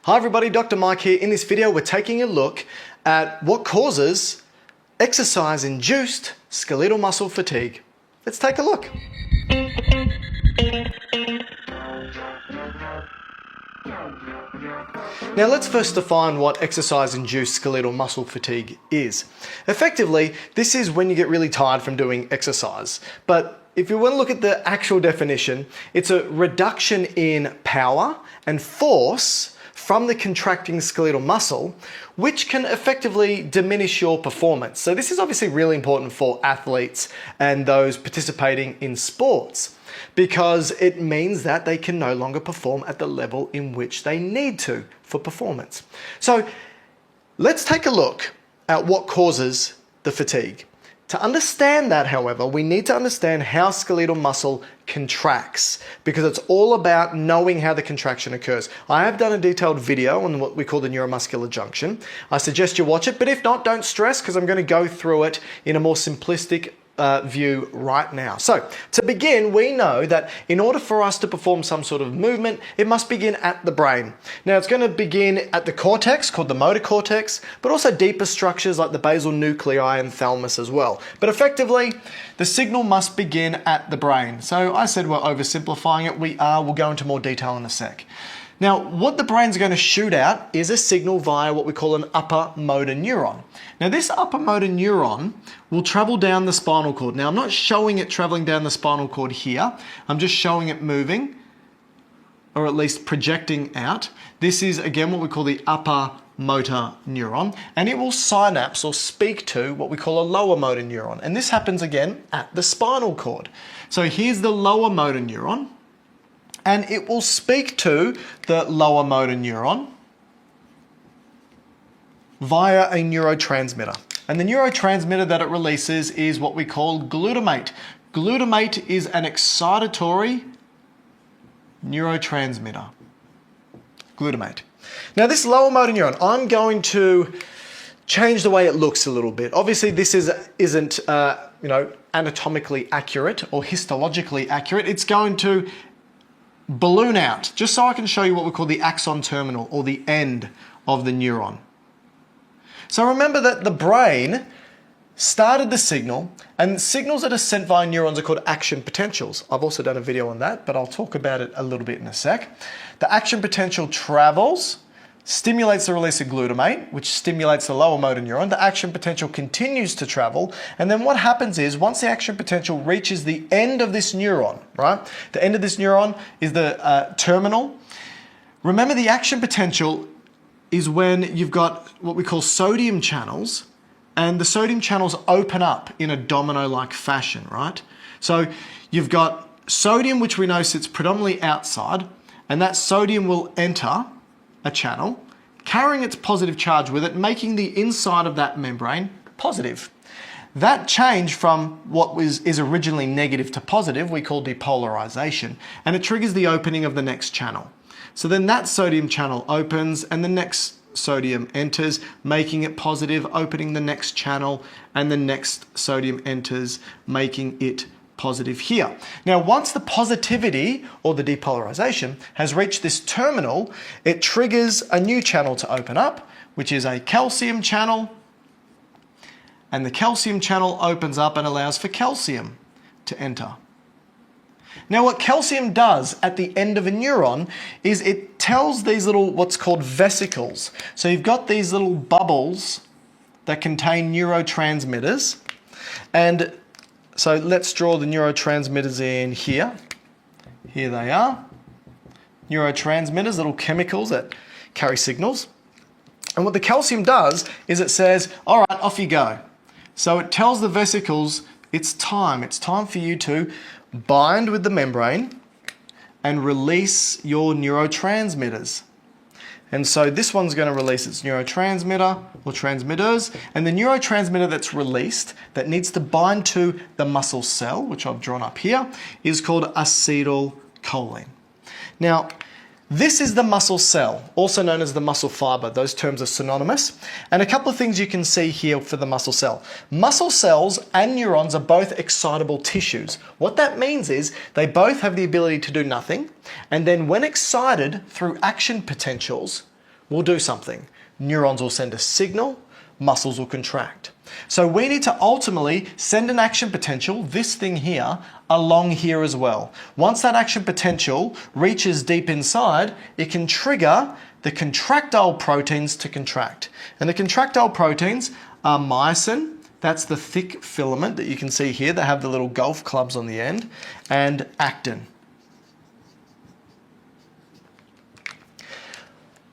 Hi everybody, Dr. Mike here. In this video, we're taking a look at what causes exercise-induced skeletal muscle fatigue. Let's take a look. Now let's first define what exercise-induced skeletal muscle fatigue is. Effectively, this is when you get really tired from doing exercise. But if you want to look at the actual definition, it's a reduction in power and force from the contracting skeletal muscle, which can effectively diminish your performance. So this is obviously really important for athletes and those participating in sports, because it means that they can no longer perform at the level in which they need to for performance. So let's take a look at what causes the fatigue. To understand that, however, we need to understand how skeletal muscle contracts, because it's all about knowing how the contraction occurs. I have done a detailed video on what we call the neuromuscular junction. I suggest you watch it, but if not, don't stress, because I'm going to go through it in a more simplistic view right now. So to begin, we know that in order for us to perform some sort of movement, it must begin at the brain. Now it's going to begin at the cortex, called the motor cortex, but also deeper structures like the basal nuclei and thalamus as well. But effectively, the signal must begin at the brain. So I said we're oversimplifying it. We'll go into more detail in a sec. Now, what the brain's going to shoot out is a signal via what we call an upper motor neuron. Now, this upper motor neuron will travel down the spinal cord. Now, I'm not showing it traveling down the spinal cord here. I'm just showing it moving, or at least projecting out. This is, again, what we call the upper motor neuron, and it will synapse or speak to what we call a lower motor neuron. And this happens, again, at the spinal cord. So here's the lower motor neuron, and it will speak to the lower motor neuron via a neurotransmitter. And the neurotransmitter that it releases is what we call glutamate. Glutamate is an excitatory neurotransmitter. Glutamate. Now this lower motor neuron, I'm going to change the way it looks a little bit. Obviously this isn't anatomically accurate or histologically accurate. It's going to balloon out, just so I can show you what we call the axon terminal, or the end of the neuron. So remember that the brain started the signal, and signals that are sent via neurons are called action potentials. I've also done a video on that, but I'll talk about it a little bit in a sec. The action potential travels, stimulates the release of glutamate, which stimulates the lower motor neuron. The action potential continues to travel, and then what happens is, once the action potential reaches the end of this neuron, right? The end of this neuron is the terminal. Remember, the action potential is when you've got what we call sodium channels, and the sodium channels open up in a domino-like fashion, right? So you've got sodium, which we know sits predominantly outside, and that sodium will enter a channel, carrying its positive charge with it, making the inside of that membrane positive. That change from what is originally negative to positive we call depolarization, and it triggers the opening of the next channel. So then that sodium channel opens and the next sodium enters, making it positive, opening the next channel, and the next sodium enters, making it positive here. Now, once the positivity or the depolarization has reached this terminal, it triggers a new channel to open up, which is a calcium channel, and the calcium channel opens up and allows for calcium to enter. Now, what calcium does at the end of a neuron is it tells these little, what's called vesicles. So you've got these little bubbles that contain neurotransmitters, and so let's draw the neurotransmitters in here. Here they are. Neurotransmitters, little chemicals that carry signals. And what the calcium does is it says, all right, off you go. So it tells the vesicles, it's time. It's time for you to bind with the membrane and release your neurotransmitters. And so this one's going to release its neurotransmitter or transmitters, and the neurotransmitter that's released that needs to bind to the muscle cell, which I've drawn up here, is called acetylcholine. Now, this is the muscle cell, also known as the muscle fiber. Those terms are synonymous. And a couple of things you can see here for the muscle cell. Muscle cells and neurons are both excitable tissues. What that means is they both have the ability to do nothing, and then when excited through action potentials, will do something. Neurons will send a signal, muscles will contract. So we need to ultimately send an action potential, this thing here, along here as well. Once that action potential reaches deep inside, it can trigger the contractile proteins to contract. And the contractile proteins are myosin, that's the thick filament that you can see here that have the little golf clubs on the end, and actin.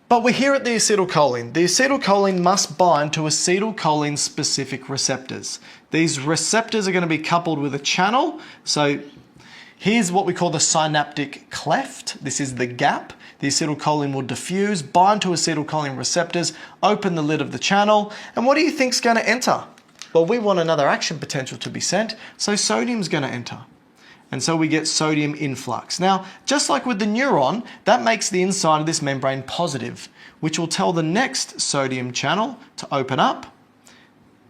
But we're here at the acetylcholine. The acetylcholine must bind to acetylcholine specific receptors. These receptors are going to be coupled with a channel. So here's what we call the synaptic cleft. This is the gap. The acetylcholine will diffuse, bind to acetylcholine receptors, open the lid of the channel. And what do you think is going to enter? Well, we want another action potential to be sent, so sodium's going to enter. And so we get sodium influx. Now, just like with the neuron, that makes the inside of this membrane positive, which will tell the next sodium channel to open up,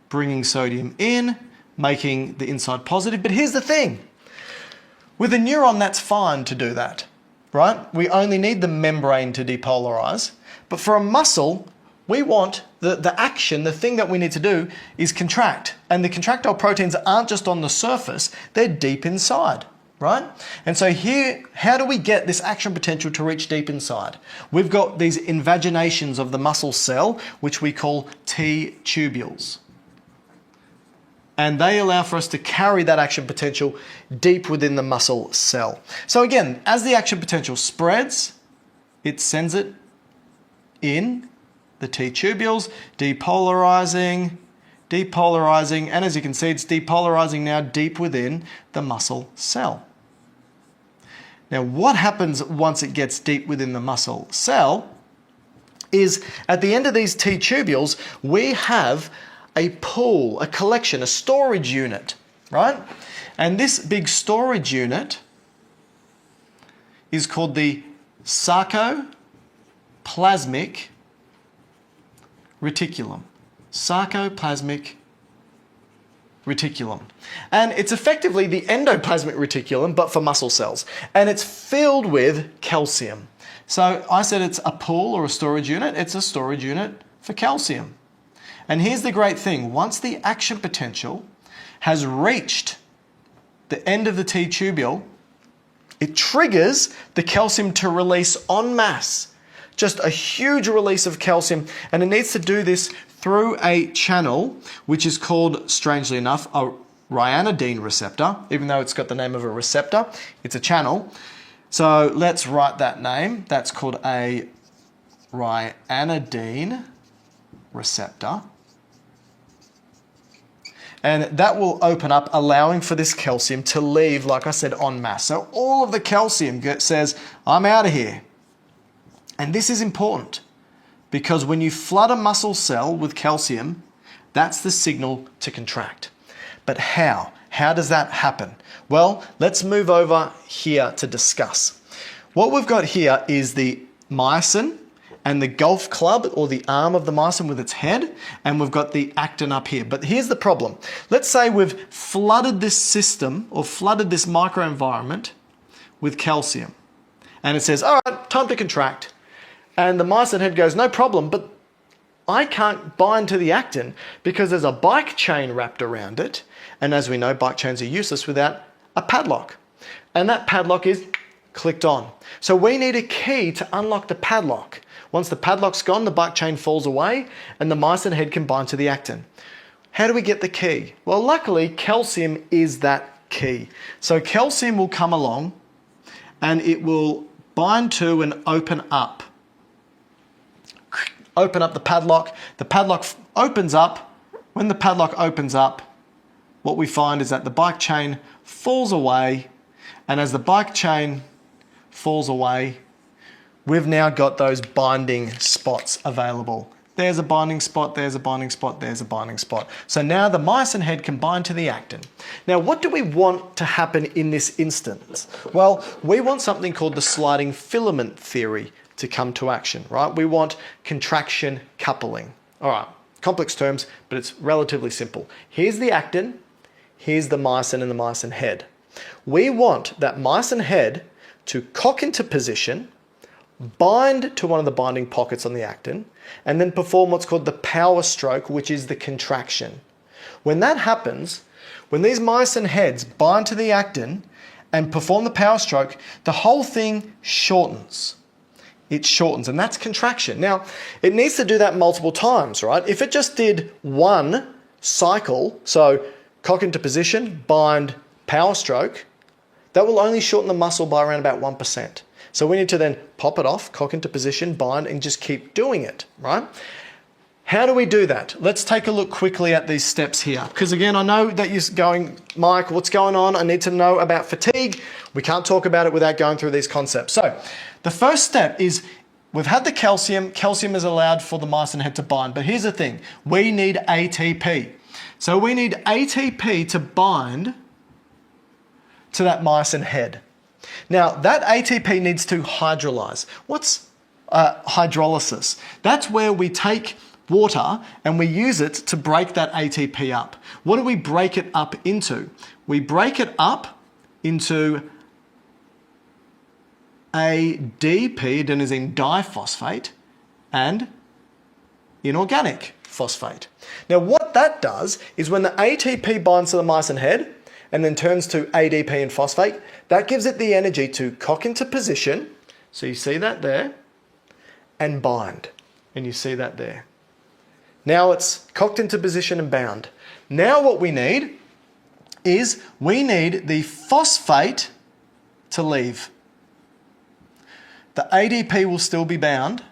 bringing sodium in, making the inside positive. But here's the thing. With a neuron, that's fine to do that, right? We only need the membrane to depolarize. But for a muscle, we want the action, the thing that we need to do is contract. And the contractile proteins aren't just on the surface, they're deep inside, right? And so here, how do we get this action potential to reach deep inside? We've got these invaginations of the muscle cell, which we call T-tubules. And they allow for us to carry that action potential deep within the muscle cell. So again, as the action potential spreads, it sends it in the T-tubules, depolarizing, and as you can see, it's depolarizing now deep within the muscle cell. Now, what happens once it gets deep within the muscle cell is at the end of these T-tubules, we have a pool, a collection, a storage unit, right? And this big storage unit is called the sarcoplasmic reticulum. Sarcoplasmic reticulum. And it's effectively the endoplasmic reticulum, but for muscle cells. And it's filled with calcium. So I said it's a pool or a storage unit. It's a storage unit for calcium. And here's the great thing. Once the action potential has reached the end of the T-tubule, it triggers the calcium to release en masse. Just a huge release of calcium, and it needs to do this through a channel which is called, strangely enough, a ryanodine receptor. Even though it's got the name of a receptor, it's a channel. So let's write that name. That's called a ryanodine receptor. And that will open up, allowing for this calcium to leave, like I said, en masse. So all of the calcium says, I'm out of here. And this is important because when you flood a muscle cell with calcium, that's the signal to contract. But how? How does that happen? Well, let's move over here to discuss. What we've got here is the myosin and the golf club or the arm of the myosin with its head, and we've got the actin up here. But here's the problem. Let's say we've flooded this system or flooded this microenvironment with calcium. And it says, all right, time to contract. And the myosin head goes, no problem, but I can't bind to the actin because there's a bike chain wrapped around it. And as we know, bike chains are useless without a padlock. And that padlock is clicked on. So we need a key to unlock the padlock. Once the padlock's gone, the bike chain falls away and the myosin head can bind to the actin. How do we get the key? Well, luckily, calcium is that key. So calcium will come along and it will bind to and open up the padlock. The padlock opens up. When the padlock opens up, what we find is that the bike chain falls away. And as the bike chain falls away, we've now got those binding spots available. There's a binding spot, there's a binding spot, there's a binding spot. So now the myosin head can bind to the actin. Now, what do we want to happen in this instance? Well, we want something called the sliding filament theory to come to action, right? We want contraction coupling. All right, complex terms, but it's relatively simple. Here's the actin, here's the myosin and the myosin head. We want that myosin head to cock into position, bind to one of the binding pockets on the actin, and then perform what's called the power stroke, which is the contraction. When that happens, when these myosin heads bind to the actin and perform the power stroke, the whole thing shortens. It shortens, and that's contraction. Now, it needs to do that multiple times, right? If it just did one cycle, so cock into position, bind, power stroke, that will only shorten the muscle by around about 1%. So we need to then pop it off, cock into position, bind, and just keep doing it, right? How do we do that? Let's take a look quickly at these steps here. Because again, I know that you're going, Mike, what's going on? I need to know about fatigue. We can't talk about it without going through these concepts. So the first step is we've had the calcium. Calcium is allowed for the myosin head to bind. But here's the thing. We need ATP. So we need ATP to bind to that myosin head. Now, that ATP needs to hydrolyze. What's hydrolysis? That's where we take water and we use it to break that ATP up. What do we break it up into? We break it up into ADP, adenosine diphosphate, and inorganic phosphate. Now, what that does is when the ATP binds to the myosin head and then turns to ADP and phosphate, that gives it the energy to cock into position, so you see that there, and bind, and you see that there. Now it's cocked into position and bound. Now what we need is we need the phosphate to leave. The ADP will still be bound,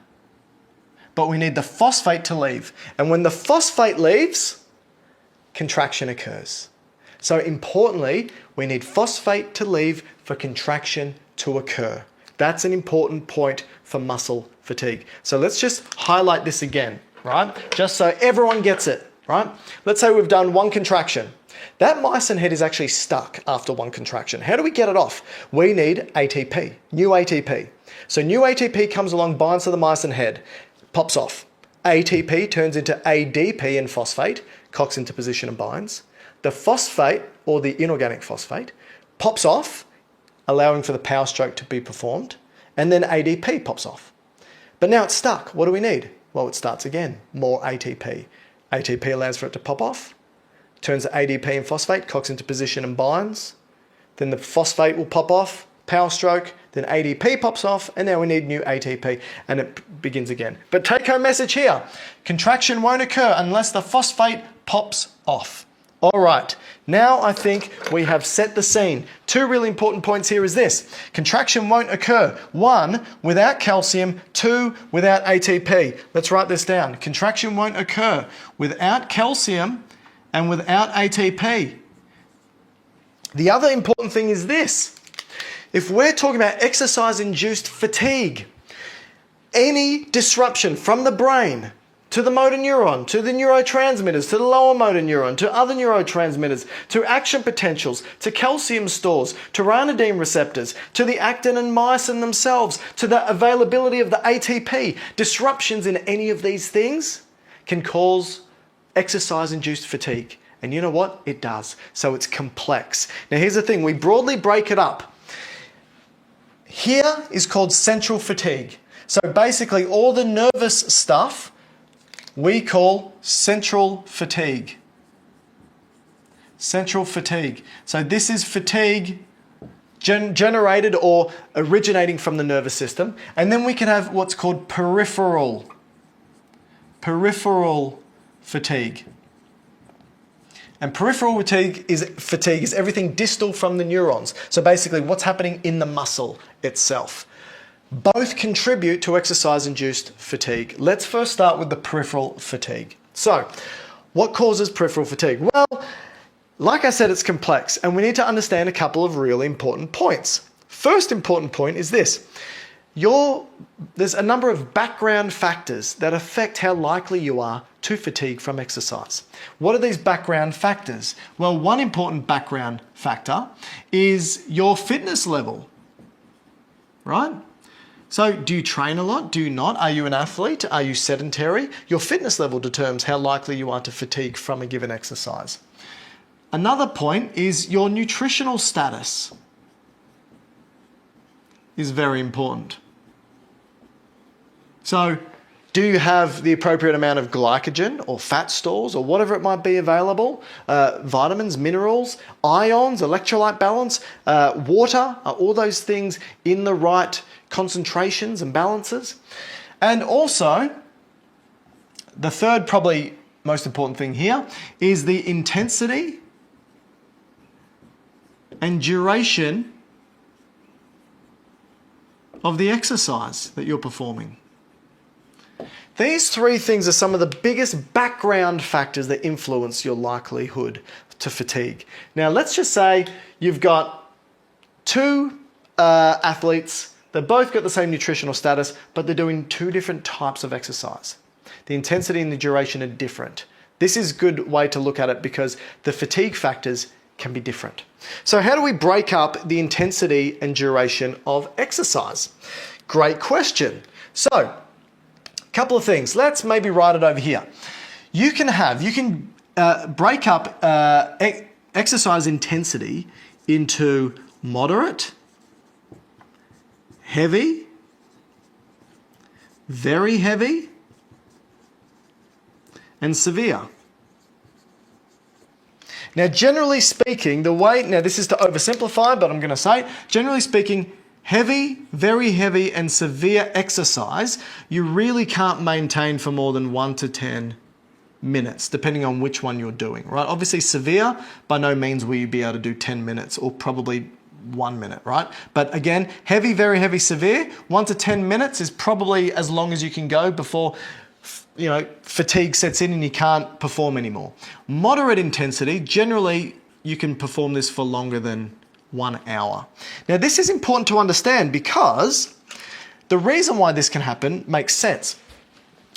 but we need the phosphate to leave. And when the phosphate leaves, contraction occurs. So importantly, we need phosphate to leave for contraction to occur. That's an important point for muscle fatigue. So let's just highlight this again, right? Just so everyone gets it, right? Let's say we've done one contraction. That myosin head is actually stuck after one contraction. How do we get it off? We need ATP, new ATP. So new ATP comes along, binds to the myosin head, pops off. ATP turns into ADP and phosphate, cocks into position and binds. The phosphate, or the inorganic phosphate, pops off, allowing for the power stroke to be performed, and then ADP pops off. But now it's stuck. What do we need? Well, it starts again, more ATP. ATP allows for it to pop off, turns to ADP and phosphate, cocks into position and binds. Then the phosphate will pop off, power stroke, then ADP pops off, and now we need new ATP, and it begins again. But take home message here, contraction won't occur unless the phosphate pops off. All right, now I think we have set the scene. Two really important points here is this. Contraction won't occur. 1, without calcium. 2, without ATP. Let's write this down. Contraction won't occur without calcium and without ATP. The other important thing is this. If we're talking about exercise-induced fatigue, any disruption from the brain to the motor neuron, to the neurotransmitters, to the lower motor neuron, to other neurotransmitters, to action potentials, to calcium stores, to ranitidine receptors, to the actin and myosin themselves, to the availability of the ATP. Disruptions in any of these things can cause exercise-induced fatigue. And you know what? It does. So it's complex. Now here's the thing. We broadly break it up. Here is called central fatigue. So basically all the nervous stuff we call central fatigue. Central fatigue. So this is fatigue generated or originating from the nervous system. And then we can have what's called peripheral fatigue. And peripheral fatigue is everything distal from the neurons. So basically what's happening in the muscle itself. Both contribute to exercise-induced fatigue. Let's first start with the peripheral fatigue. So, what causes peripheral fatigue? Well, like I said, it's complex, and we need to understand a couple of really important points. First important point is this. There's a number of background factors that affect how likely you are to fatigue from exercise. What are these background factors? Well, one important background factor is your fitness level, right? So do you train a lot? Do you not? Are you an athlete? Are you sedentary? Your fitness level determines how likely you are to fatigue from a given exercise. Another point is your nutritional status is very important. So do you have the appropriate amount of glycogen or fat stores or whatever it might be available? Vitamins, minerals, ions, electrolyte balance, water, are all those things in the right concentrations and balances? And also, the third probably most important thing here is the intensity and duration of the exercise that you're performing. These three things are some of the biggest background factors that influence your likelihood to fatigue. Now, let's just say you've got two athletes. They've both got the same nutritional status, but they're doing two different types of exercise. The intensity and the duration are different. This is a good way to look at it because the fatigue factors can be different. So how do we break up the intensity and duration of exercise? Great question. So, a couple of things. Let's maybe write it over here. You can break up exercise intensity into moderate, heavy, very heavy, and severe. Now, generally speaking, this is to oversimplify, but I'm going to say, generally speaking, heavy, very heavy, and severe exercise, you really can't maintain for more than 1 to 10 minutes, depending on which one you're doing, right? Obviously, severe, by no means will you be able to do 10 minutes or probably 1 minute, right? But again, heavy, very heavy, severe, 1 to 10 minutes is probably as long as you can go before fatigue sets in and you can't perform anymore. Moderate intensity, generally you can perform this for longer than 1 hour. Now, this is important to understand because the reason why this can happen makes sense.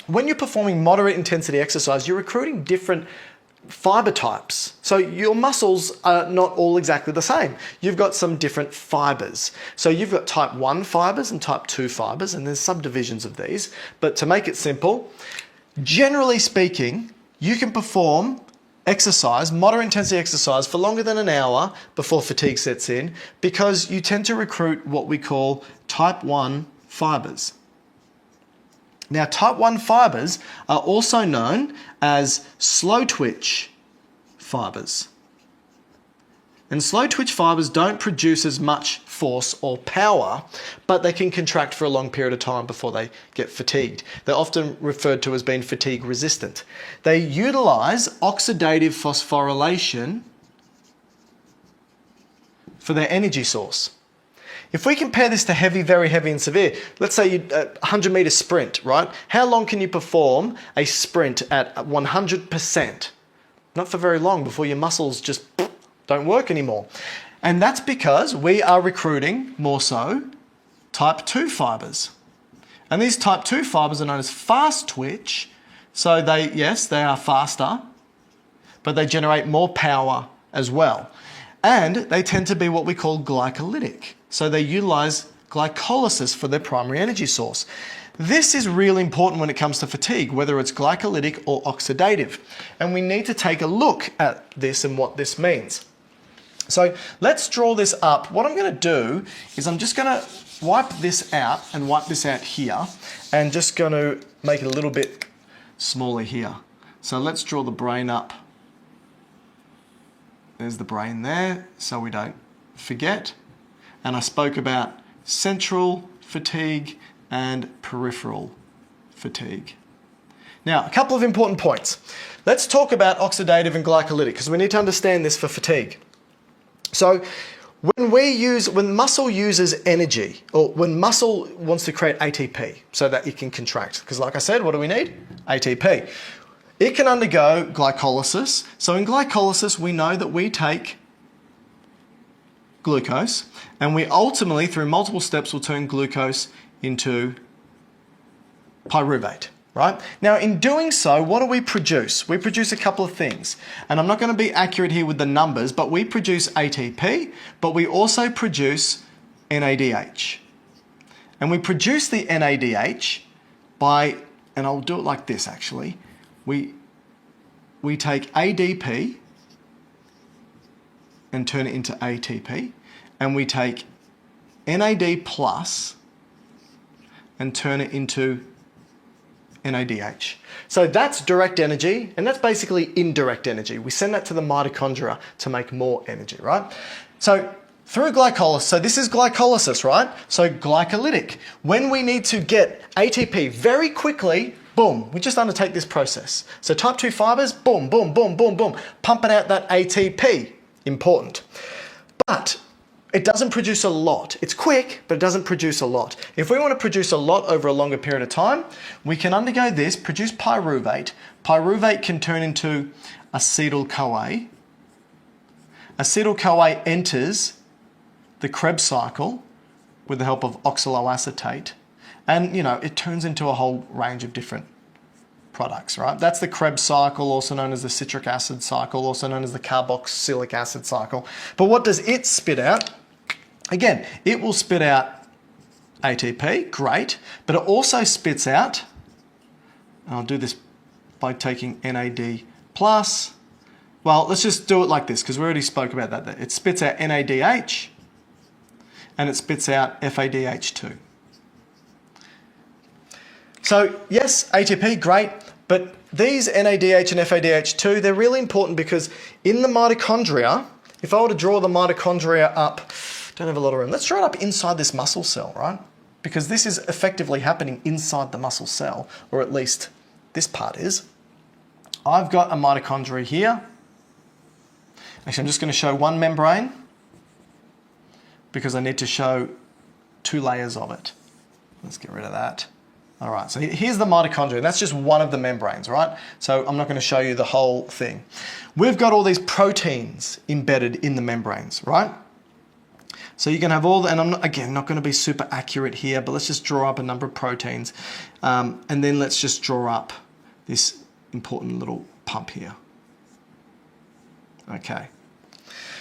When you're performing moderate intensity exercise, you're recruiting different fiber types. So your muscles are not all exactly the same. You've got some different fibers. So you've got type 1 fibers and type 2 fibers, and there's subdivisions of these. But to make it simple, generally speaking, you can perform exercise, moderate intensity exercise, for longer than an hour before fatigue sets in because you tend to recruit what we call type 1 fibers. Now, type 1 fibers are also known as slow twitch fibers. And slow twitch fibers don't produce as much force or power, but they can contract for a long period of time before they get fatigued. They're often referred to as being fatigue resistant. They utilize oxidative phosphorylation for their energy source. If we compare this to heavy, very heavy and severe, let's say you 100-meter sprint, right? How long can you perform a sprint at 100%? Not for very long before your muscles just don't work anymore. And that's because we are recruiting more so type 2 fibers. And these type 2 fibers are known as fast twitch. So they are faster, but they generate more power as well. And they tend to be what we call glycolytic. So they utilize glycolysis for their primary energy source. This is really important when it comes to fatigue, whether it's glycolytic or oxidative. And we need to take a look at this and what this means. So let's draw this up. What I'm going to do is I'm just going to wipe this out and wipe this out here and just going to make it a little bit smaller here. So let's draw the brain up. There's the brain there so we don't forget. And I spoke about central fatigue and peripheral fatigue. Now, a couple of important points. Let's talk about oxidative and glycolytic because we need to understand this for fatigue. So when muscle uses energy, or when muscle wants to create ATP so that it can contract, because like I said, what do we need? ATP. It can undergo glycolysis. So in glycolysis, we know that we take glucose, and we ultimately, through multiple steps, will turn glucose into pyruvate, right? Now, in doing so, what do we produce? We produce a couple of things, and I'm not going to be accurate here with the numbers, but we produce ATP, but we also produce NADH. And we produce the NADH by, and I'll do it like this actually, we take ADP and turn it into ATP, and we take NAD plus and turn it into NADH. So that's direct energy, and that's basically indirect energy. We send that to the mitochondria to make more energy, right? So through glycolysis, so this is glycolysis, right? So glycolytic. When we need to get ATP very quickly, boom, we just undertake this process. So type 2 fibers, boom, boom, boom, boom, boom, pumping out that ATP. Important. But it doesn't produce a lot. It's quick, but it doesn't produce a lot. If we want to produce a lot over a longer period of time, we can undergo this, produce pyruvate. Pyruvate can turn into acetyl-CoA. Acetyl-CoA enters the Krebs cycle with the help of oxaloacetate. And, it turns into a whole range of different products, right? That's the Krebs cycle, also known as the citric acid cycle, also known as the carboxylic acid cycle. But what does it spit out? Again, it will spit out ATP, great, but it also spits out, and I'll do this by taking NAD+. Well, let's just do it like this, because we already spoke about that. It spits out NADH, and it spits out FADH2. So yes, ATP, great, but these NADH and FADH2, they're really important because in the mitochondria, if I were to draw the mitochondria up, don't have a lot of room, let's draw it up inside this muscle cell, right? Because this is effectively happening inside the muscle cell, or at least this part is. I've got a mitochondria here. Actually, I'm just going to show one membrane because I need to show 2 layers of it. Let's get rid of that. All right, so here's the mitochondria. That's just one of the membranes, right? So I'm not going to show you the whole thing. We've got all these proteins embedded in the membranes, right? So you can have all the, and I'm not, again, not going to be super accurate here, but let's just draw up a number of proteins. And then let's just draw up this important little pump here. Okay.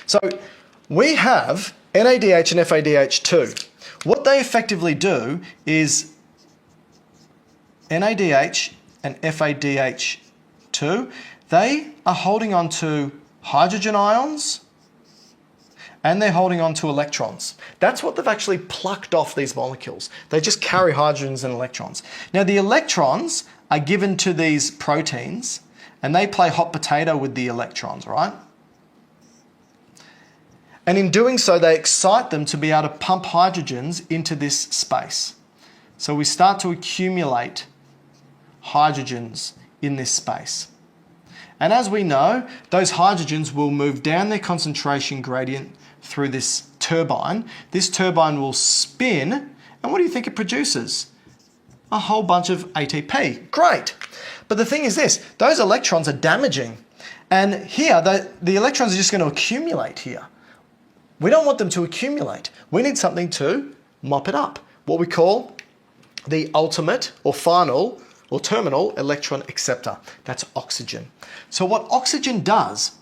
So we have NADH and FADH2. What they effectively do is NADH and FADH2, they are holding on to hydrogen ions and they're holding on to electrons. That's what they've actually plucked off these molecules. They just carry hydrogens and electrons. Now the electrons are given to these proteins and they play hot potato with the electrons, right? And in doing so, they excite them to be able to pump hydrogens into this space. So we start to accumulate hydrogens in this space. And as we know, those hydrogens will move down their concentration gradient through this turbine. This turbine will spin, and what do you think it produces? A whole bunch of ATP. Great. But the thing is this, those electrons are damaging. And here, the electrons are just going to accumulate here. We don't want them to accumulate. We need something to mop it up. What we call the ultimate or final or terminal electron acceptor. That's oxygen. So what oxygen does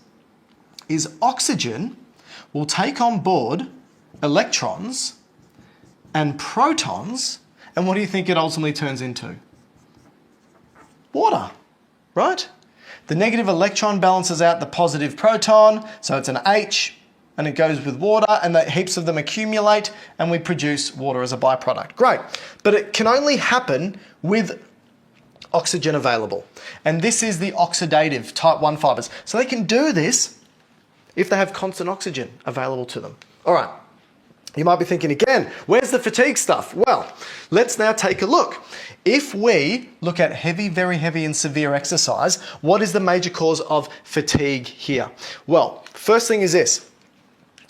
is oxygen will take on board electrons and protons, and what do you think it ultimately turns into? Water, right? The negative electron balances out the positive proton, so it's an H, and it goes with water, and the heaps of them accumulate, and we produce water as a byproduct. Great, but it can only happen with oxygen available. And this is the oxidative type 1 fibers. So they can do this if they have constant oxygen available to them. All right, you might be thinking again, where's the fatigue stuff? Well, let's now take a look. If we look at heavy, very heavy and severe exercise, what is the major cause of fatigue here? Well, first thing is this.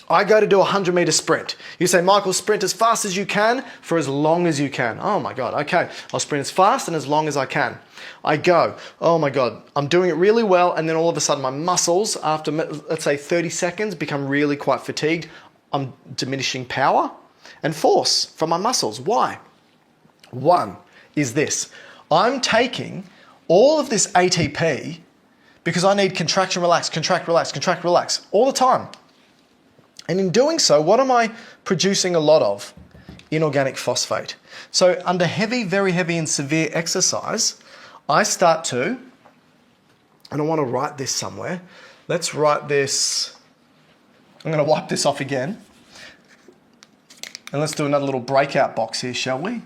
I go to do a 100-meter sprint. You say, Michael, sprint as fast as you can for as long as you can. Oh my God, okay. I'll sprint as fast and as long as I can. I go, oh my God, I'm doing it really well, and then all of a sudden my muscles, after let's say 30 seconds, become really quite fatigued. I'm diminishing power and force from my muscles. Why? One is this. I'm taking all of this ATP because I need contraction, relax, contract, relax, contract, relax all the time. And in doing so, what am I producing a lot of? Inorganic phosphate. So under heavy, very heavy and severe exercise, I start to, and I want to write this somewhere. Let's write this. I'm going to wipe this off again. And let's do another little breakout box here, shall we?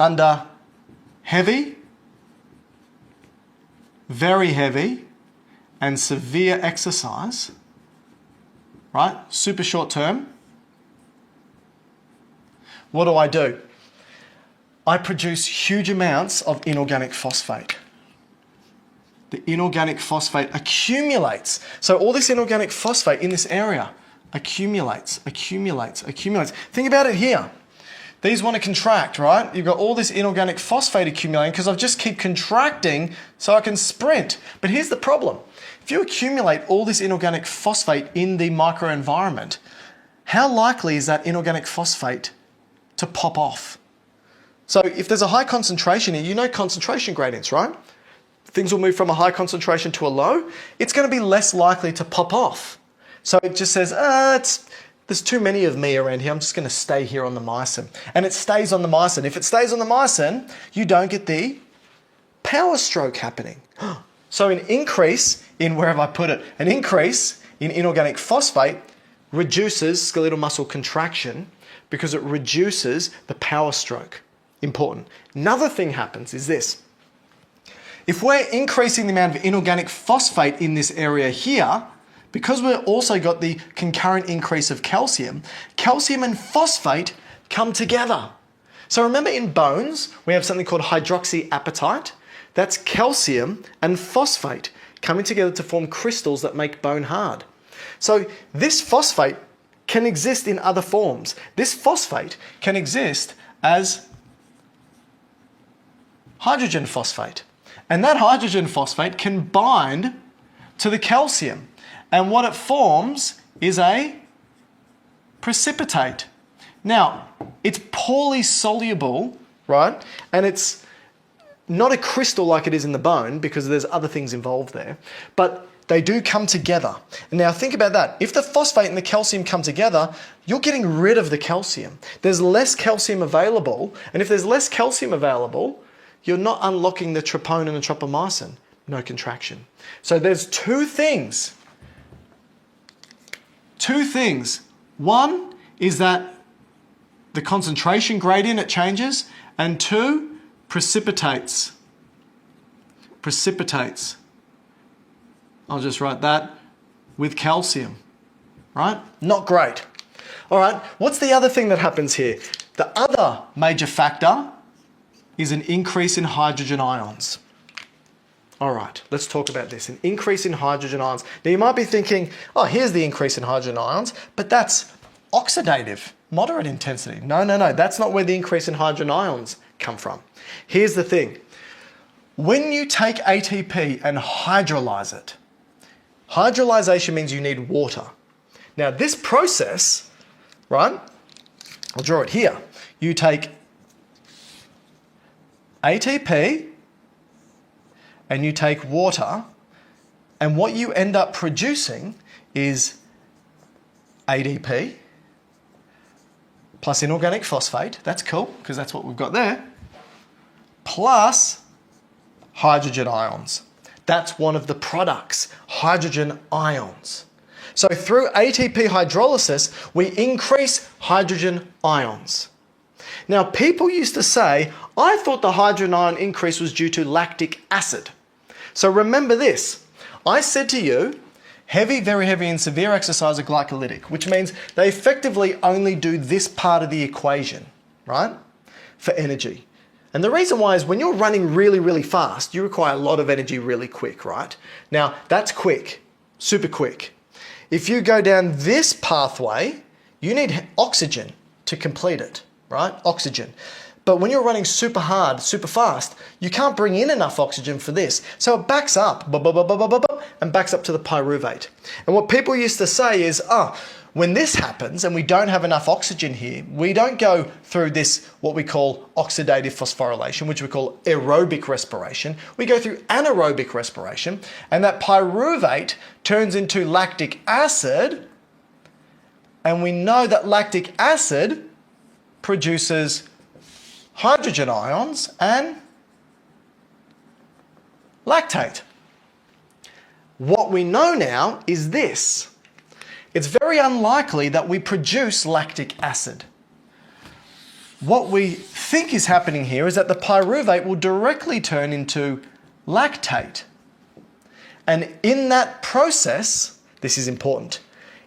under heavy, very heavy, and severe exercise, right? Super short term. What do? I produce huge amounts of inorganic phosphate. The inorganic phosphate accumulates. So all this inorganic phosphate in this area accumulates. Think about it here. These want to contract, right? You've got all this inorganic phosphate accumulating because I just keep contracting so I can sprint. But here's the problem. If you accumulate all this inorganic phosphate in the microenvironment, how likely is that inorganic phosphate to pop off? So if there's a high concentration here, you know concentration gradients, right? Things will move from a high concentration to a low. It's going to be less likely to pop off. So it just says, there's too many of me around here. I'm just going to stay here on the myosin. And it stays on the myosin. If it stays on the myosin, you don't get the power stroke happening. So an increase in, where have I put it? An increase in inorganic phosphate reduces skeletal muscle contraction because it reduces the power stroke. Important. Another thing happens is this. If we're increasing the amount of inorganic phosphate in this area here, because we've also got the concurrent increase of calcium, calcium and phosphate come together. So remember in bones, we have something called hydroxyapatite. That's calcium and phosphate coming together to form crystals that make bone hard. So this phosphate can exist in other forms. This phosphate can exist as hydrogen phosphate. And that hydrogen phosphate can bind to the calcium. And what it forms is a precipitate. Now, it's poorly soluble, right? And it's not a crystal like it is in the bone because there's other things involved there. But they do come together. And now think about that. If the phosphate and the calcium come together, you're getting rid of the calcium. There's less calcium available. And if there's less calcium available, you're not unlocking the troponin and tropomyosin. No contraction. So there's two things. One is that the concentration gradient, it changes. And two, precipitates. I'll just write that with calcium, right? Not great. All right, what's the other thing that happens here? The other major factor is an increase in hydrogen ions. All right, let's talk about this, an increase in hydrogen ions. Now you might be thinking, oh, here's the increase in hydrogen ions, but that's oxidative, moderate intensity. No, that's not where the increase in hydrogen ions come from. Here's the thing. When you take ATP and hydrolyze it, hydrolyzation means you need water. Now this process, right, I'll draw it here. You take ATP and you take water, and what you end up producing is ADP plus inorganic phosphate. That's cool because that's what we've got there. Plus hydrogen ions. That's one of the products, hydrogen ions. So through ATP hydrolysis, we increase hydrogen ions. Now, people used to say, I thought the hydrogen ion increase was due to lactic acid. So remember this. I said to you, heavy, very heavy, and severe exercise are glycolytic, which means they effectively only do this part of the equation, right? For energy. And the reason why is when you're running really, really fast, you require a lot of energy really quick, right? Now, that's quick, super quick. If you go down this pathway, you need oxygen to complete it, right? Oxygen. But when you're running super hard, super fast, you can't bring in enough oxygen for this. So it backs up, and backs up to the pyruvate. And what people used to say is, when this happens and we don't have enough oxygen here, we don't go through this, what we call oxidative phosphorylation, which we call aerobic respiration. We go through anaerobic respiration, and that pyruvate turns into lactic acid. And we know that lactic acid produces hydrogen ions and lactate. What we know now is this. It's very unlikely that we produce lactic acid. what we think is happening here is that the pyruvate will directly turn into lactate. And in that process, this is important,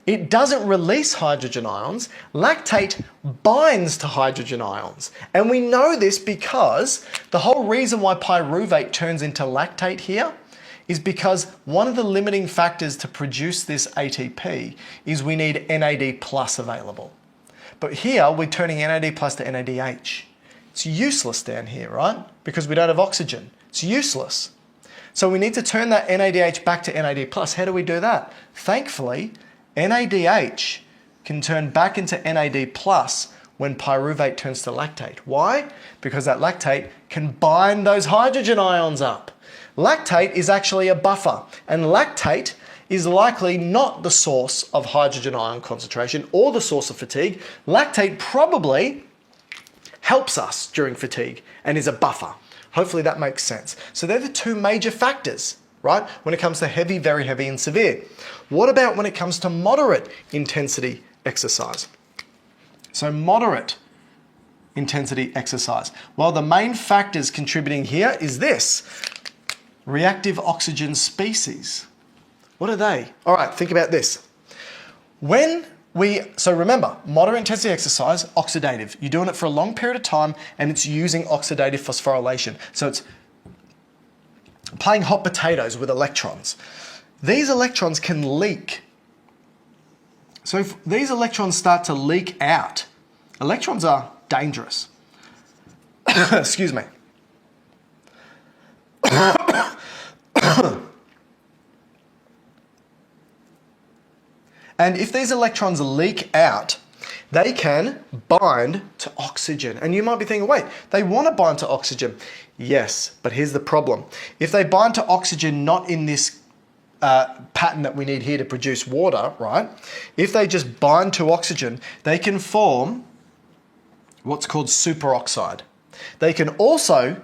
it doesn't release hydrogen ions. Lactate binds to hydrogen ions. And we know this because the whole reason why pyruvate turns into lactate here is because one of the limiting factors to produce this ATP is we need NAD plus available. But here we're turning NAD plus to NADH. It's useless down here, right? Because we don't have oxygen. It's useless. So we need to turn that NADH back to NAD plus. How do we do that? Thankfully, NADH can turn back into NAD plus when pyruvate turns to lactate. Why? Because that lactate can bind those hydrogen ions up. Lactate is actually a buffer, and lactate is likely not the source of hydrogen ion concentration or the source of fatigue. Lactate probably helps us during fatigue and is a buffer. Hopefully that makes sense. So they're the two major factors, right, when it comes to heavy, very heavy, and severe. What about when it comes to moderate intensity exercise? So moderate intensity exercise. Well, the main factors contributing here is this: reactive oxygen species. What are they? All right, think about this. So remember, moderate intensity exercise, oxidative. You're doing it for a long period of time and it's using oxidative phosphorylation. So it's playing hot potatoes with electrons. These electrons can leak. So if these electrons start to leak out, electrons are dangerous. Excuse me. And if these electrons leak out, they can bind to oxygen. And you might be thinking, wait, they want to bind to oxygen. Yes, but here's the problem. If they bind to oxygen not in this pattern that we need here to produce water, right? If they just bind to oxygen, they can form what's called superoxide. They can also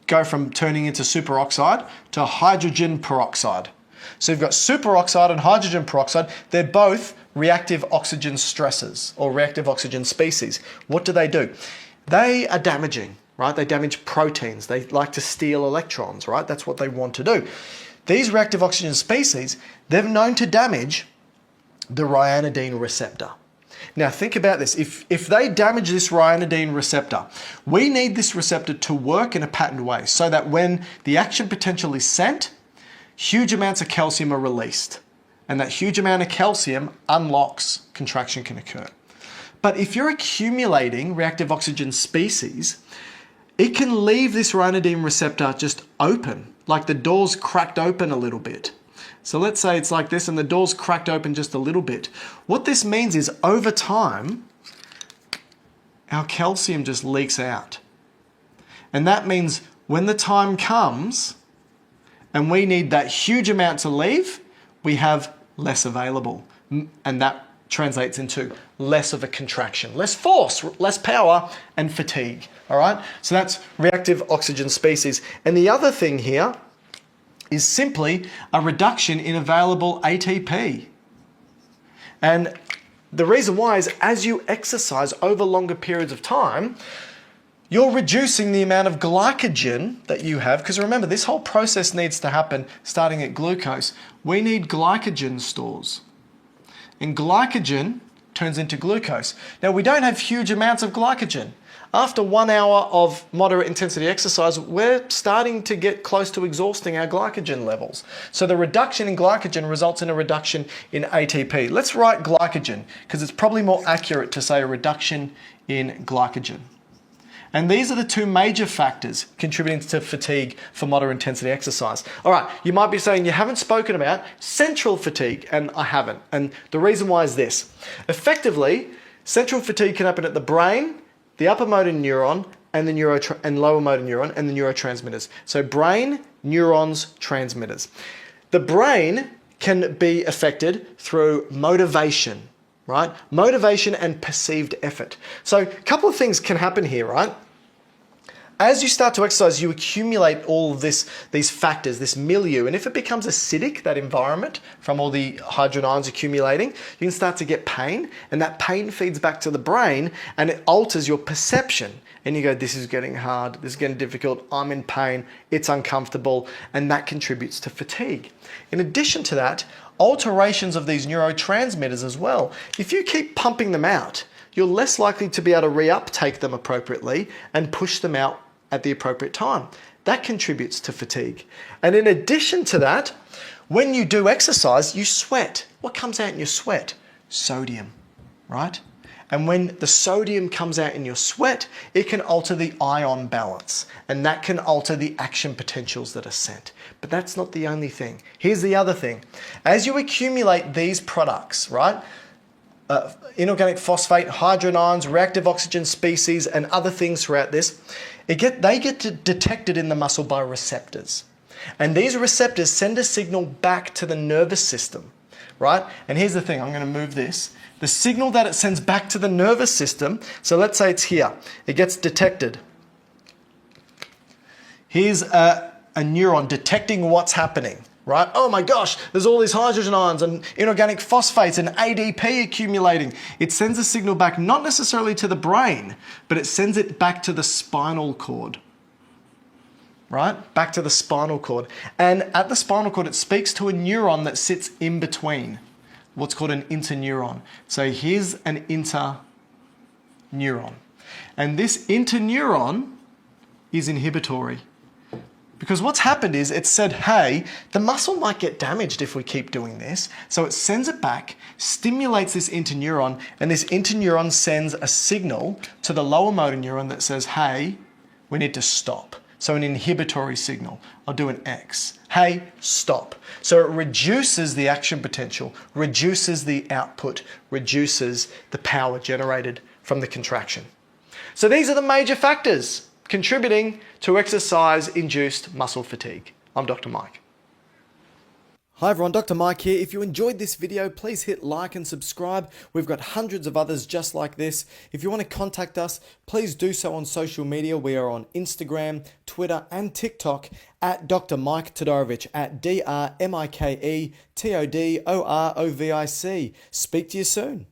go from turning into superoxide to hydrogen peroxide. So you've got superoxide and hydrogen peroxide. They're both reactive oxygen stresses or reactive oxygen species. What do? They are damaging, right? They damage proteins. They like to steal electrons, right? That's what they want to do. These reactive oxygen species, they're known to damage the ryanodine receptor. Now think about this. If they damage this ryanodine receptor, we need this receptor to work in a patterned way so that when the action potential is sent, huge amounts of calcium are released. And that huge amount of calcium unlocks contraction can occur. But if you're accumulating reactive oxygen species, it can leave this ryanodine receptor just open, like the door's cracked open a little bit. So let's say it's like this and the door's cracked open just a little bit. What this means is over time, our calcium just leaks out. And that means when the time comes and we need that huge amount to leave, we have less available. And that translates into less of a contraction, less force, less power, and fatigue. All right? So that's reactive oxygen species. And the other thing here is simply a reduction in available ATP. And the reason why is as you exercise over longer periods of time, you're reducing the amount of glycogen that you have, because remember, this whole process needs to happen starting at glucose. We need glycogen stores. And glycogen turns into glucose. Now, we don't have huge amounts of glycogen. After 1 hour of moderate intensity exercise, we're starting to get close to exhausting our glycogen levels. So the reduction in glycogen results in a reduction in ATP. Let's write glycogen, because it's probably more accurate to say a reduction in glycogen. And these are the two major factors contributing to fatigue for moderate intensity exercise. All right, you might be saying you haven't spoken about central fatigue, and I haven't. And the reason why is this. Effectively, central fatigue can happen at the brain, the upper motor neuron, and the lower motor neuron, and the neurotransmitters. So brain, neurons, transmitters. The brain can be affected through motivation, right? Motivation and perceived effort. So a couple of things can happen here, right? as you start to exercise, you accumulate all of these factors, this milieu, and if it becomes acidic, that environment from all the hydrogen ions accumulating, you can start to get pain, and that pain feeds back to the brain and it alters your perception. And you go, this is getting hard, this is getting difficult, I'm in pain, it's uncomfortable, and that contributes to fatigue. In addition to that, alterations of these neurotransmitters as well. If you keep pumping them out, you're less likely to be able to reuptake them appropriately and push them out at the appropriate time. That contributes to fatigue. And in addition to that, when you do exercise, you sweat. What comes out in your sweat? Sodium, right? And when the sodium comes out in your sweat, it can alter the ion balance, and that can alter the action potentials that are sent. But that's not the only thing. Here's the other thing. As you accumulate these products, right? Inorganic phosphate, hydrogen ions, reactive oxygen species, and other things throughout this, they get detected in the muscle by receptors. And these receptors send a signal back to the nervous system, right? And here's the thing, I'm going to move this. The signal that it sends back to the nervous system, so let's say it's here, it gets detected. Here's a neuron detecting what's happening, right? Oh my gosh, there's all these hydrogen ions and inorganic phosphates and ADP accumulating. It sends a signal back, not necessarily to the brain, but it sends it back to the spinal cord, right? Back to the spinal cord. And at the spinal cord, it speaks to a neuron that sits in between, what's called an interneuron. So here's an interneuron. And this interneuron is inhibitory. Because what's happened is it said, hey, the muscle might get damaged if we keep doing this. So it sends it back, stimulates this interneuron, and this interneuron sends a signal to the lower motor neuron that says, hey, we need to stop. So an inhibitory signal. I'll do an X. Hey, stop. So it reduces the action potential, reduces the output, reduces the power generated from the contraction. So these are the major factors contributing to exercise-induced muscle fatigue. I'm Dr. Mike. Hi everyone, Dr. Mike here. If you enjoyed this video, please hit like and subscribe. We've got hundreds of others just like this. If you want to contact us, please do so on social media. We are on Instagram, Twitter, and TikTok at Dr. Mike Todorovic, at DrMikeTodorovic. Speak to you soon.